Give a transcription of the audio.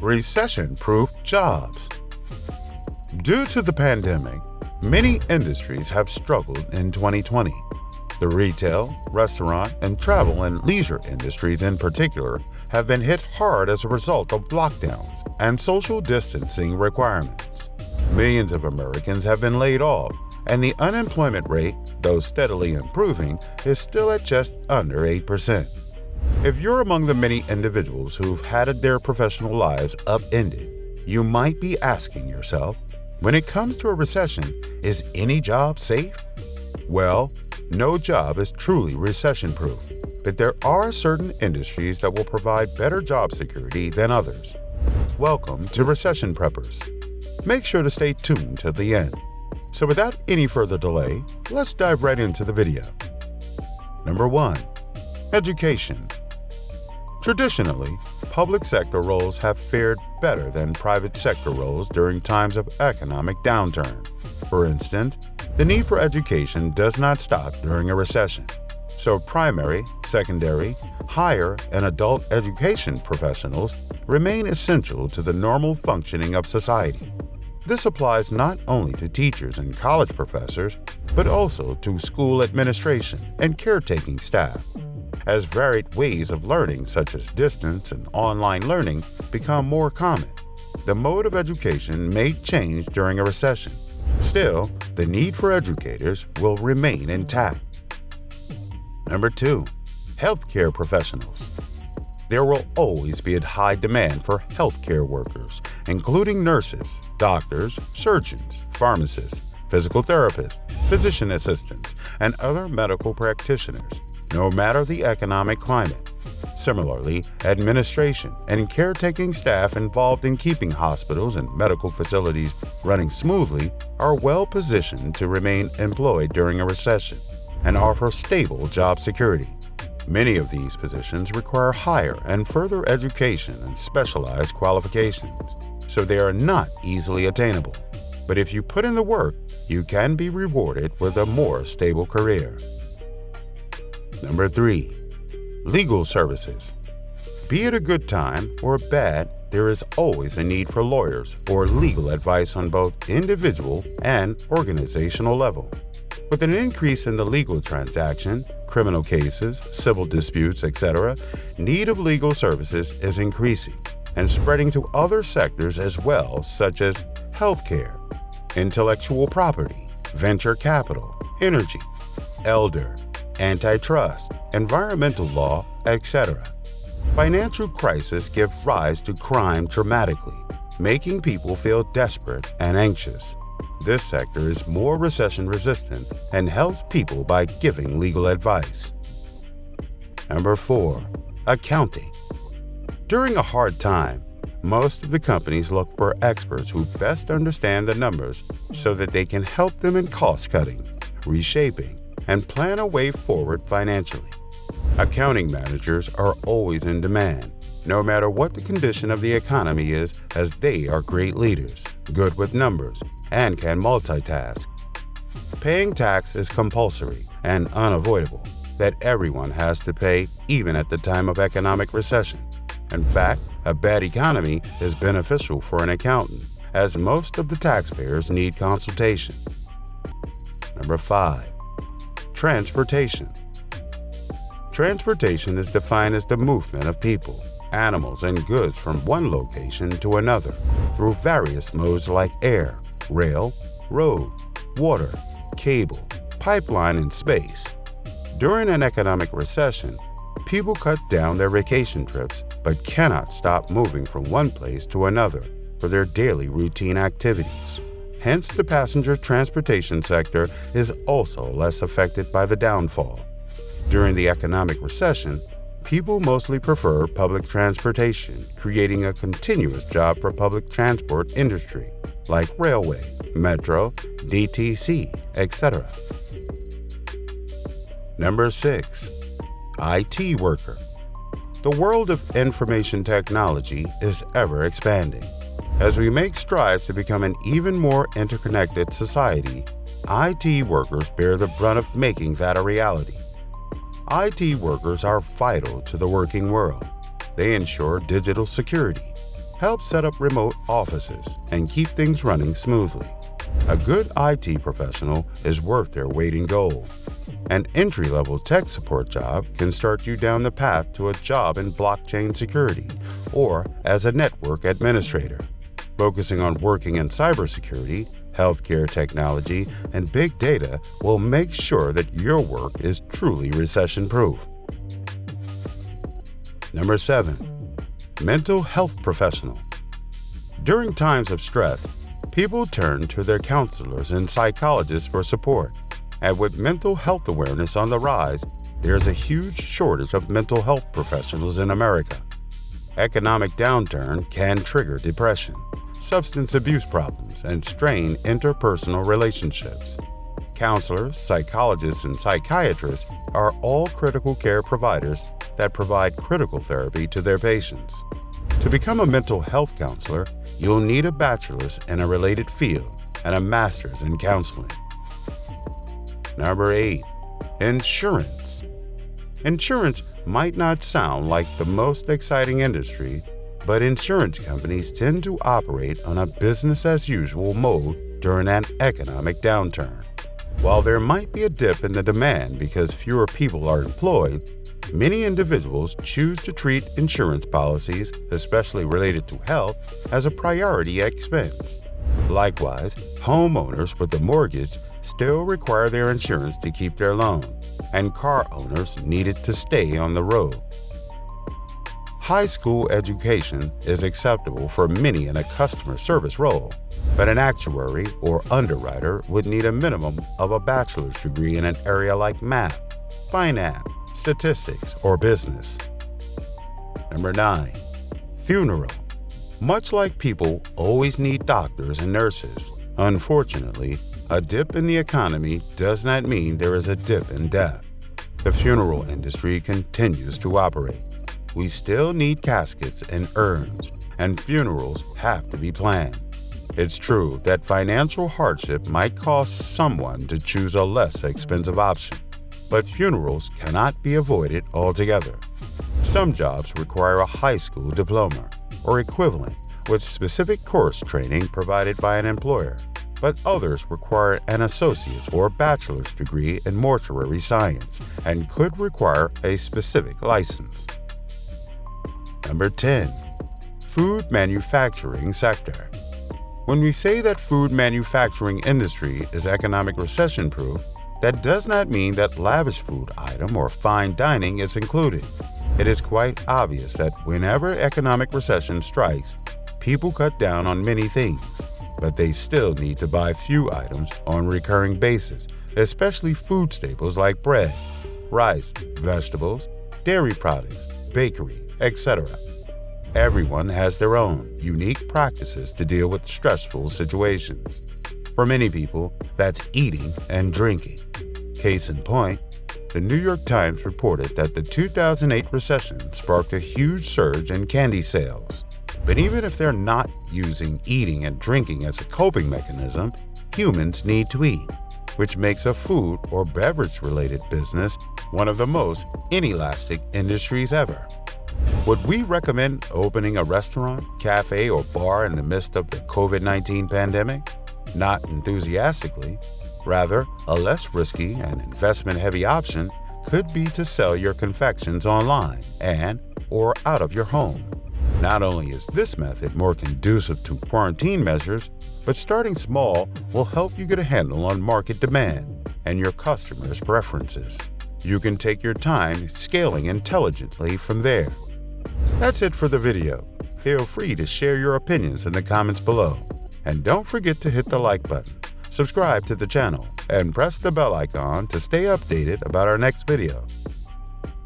Recession-proof jobs. Due to the pandemic, many industries have struggled in 2020. The retail, restaurant, and travel and leisure industries in particular have been hit hard as a result of lockdowns and social distancing requirements. Millions of Americans have been laid off, and the unemployment rate, though steadily improving, is still at just under 8%. If you're among the many individuals who've had their professional lives upended, you might be asking yourself, when it comes to a recession, is any job safe? Well, no job is truly recession-proof, but there are certain industries that will provide better job security than others. Welcome to Recession Preppers. Make sure to stay tuned till the end. So without any further delay, let's dive right into the video. Number 1. Education. Traditionally, public sector roles have fared better than private sector roles during times of economic downturn. For instance, the need for education does not stop during a recession, so primary, secondary, higher, and adult education professionals remain essential to the normal functioning of society. This applies not only to teachers and college professors, but also to school administration and caretaking staff. As varied ways of learning, such as distance and online learning, become more common, the mode of education may change during a recession. Still, the need for educators will remain intact. Number 2. Healthcare professionals. There will always be a high demand for healthcare workers, including nurses, doctors, surgeons, pharmacists, physical therapists, physician assistants, and other medical practitioners, no matter the economic climate. Similarly, administration and caretaking staff involved in keeping hospitals and medical facilities running smoothly are well positioned to remain employed during a recession and offer stable job security. Many of these positions require higher and further education and specialized qualifications, so they are not easily attainable. But if you put in the work, you can be rewarded with a more stable career. Number 3. Legal services. Be it a good time or bad, there is always a need for lawyers or legal advice on both individual and organizational level. With an increase in the legal transaction, criminal cases, civil disputes, etc., need of legal services is increasing and spreading to other sectors as well, such as healthcare, intellectual property, venture capital, energy, elder, antitrust, environmental law, etc. Financial crises give rise to crime dramatically, making people feel desperate and anxious. This sector is more recession-resistant and helps people by giving legal advice. Number 4. Accounting. During a hard time, most of the companies look for experts who best understand the numbers so that they can help them in cost-cutting, reshaping, and plan a way forward financially. Accounting managers are always in demand, no matter what the condition of the economy is, as they are great leaders, good with numbers, and can multitask. Paying tax is compulsory and unavoidable, that everyone has to pay even at the time of economic recession. In fact, a bad economy is beneficial for an accountant, as most of the taxpayers need consultation. Number 5. Transportation. Transportation is defined as the movement of people, animals, and goods from one location to another through various modes like air, rail, road, water, cable, pipeline, and space. During an economic recession, people cut down their vacation trips but cannot stop moving from one place to another for their daily routine activities. Hence, the passenger transportation sector is also less affected by the downfall. During the economic recession, people mostly prefer public transportation, creating a continuous job for public transport industry like railway, metro, DTC, etc. Number 6. IT worker. The world of information technology is ever expanding. As we make strides to become an even more interconnected society, IT workers bear the brunt of making that a reality. IT workers are vital to the working world. They ensure digital security, help set up remote offices, and keep things running smoothly. A good IT professional is worth their weight in gold. An entry-level tech support job can start you down the path to a job in blockchain security or as a network administrator. Focusing on working in cybersecurity, healthcare technology, and big data will make sure that your work is truly recession-proof. Number 7. Mental health professional. During times of stress, people turn to their counselors and psychologists for support. And with mental health awareness on the rise, there's a huge shortage of mental health professionals in America. Economic downturn can trigger depression, substance abuse problems, and strain interpersonal relationships. Counselors, psychologists, and psychiatrists are all critical care providers that provide critical therapy to their patients. To become a mental health counselor, you'll need a bachelor's in a related field and a master's in counseling. Number 8. Insurance. Insurance might not sound like the most exciting industry, but insurance companies tend to operate on a business-as-usual mode during an economic downturn. While there might be a dip in the demand because fewer people are employed, many individuals choose to treat insurance policies, especially related to health, as a priority expense. Likewise, homeowners with a mortgage still require their insurance to keep their loan, and car owners need it to stay on the road. High school education is acceptable for many in a customer service role, but an actuary or underwriter would need a minimum of a bachelor's degree in an area like math, finance, statistics, or business. Number 9. Funeral. Much like people always need doctors and nurses, unfortunately, a dip in the economy does not mean there is a dip in death. The funeral industry continues to operate. We still need caskets and urns, and funerals have to be planned. It's true that financial hardship might cause someone to choose a less expensive option, but funerals cannot be avoided altogether. Some jobs require a high school diploma or equivalent with specific course training provided by an employer, but others require an associate's or bachelor's degree in mortuary science and could require a specific license. Number 10. Food manufacturing sector. When we say that food manufacturing industry is economic recession-proof, that does not mean that lavish food item or fine dining is included. It is quite obvious that whenever economic recession strikes, people cut down on many things, but they still need to buy few items on a recurring basis, especially food staples like bread, rice, vegetables, dairy products, bakery, etc. Everyone has their own unique practices to deal with stressful situations. For many people, that's eating and drinking. Case in point, the New York Times reported that the 2008 recession sparked a huge surge in candy sales. But even if they're not using eating and drinking as a coping mechanism, humans need to eat, which makes a food or beverage-related business one of the most inelastic industries ever. Would we recommend opening a restaurant, cafe, or bar in the midst of the COVID-19 pandemic? Not enthusiastically. Rather, a less risky and investment-heavy option could be to sell your confections online or out of your home. Not only is this method more conducive to quarantine measures, but starting small will help you get a handle on market demand and your customers' preferences. You can take your time scaling intelligently from there. That's it for the video. Feel free to share your opinions in the comments below. And don't forget to hit the like button, subscribe to the channel, and press the bell icon to stay updated about our next video.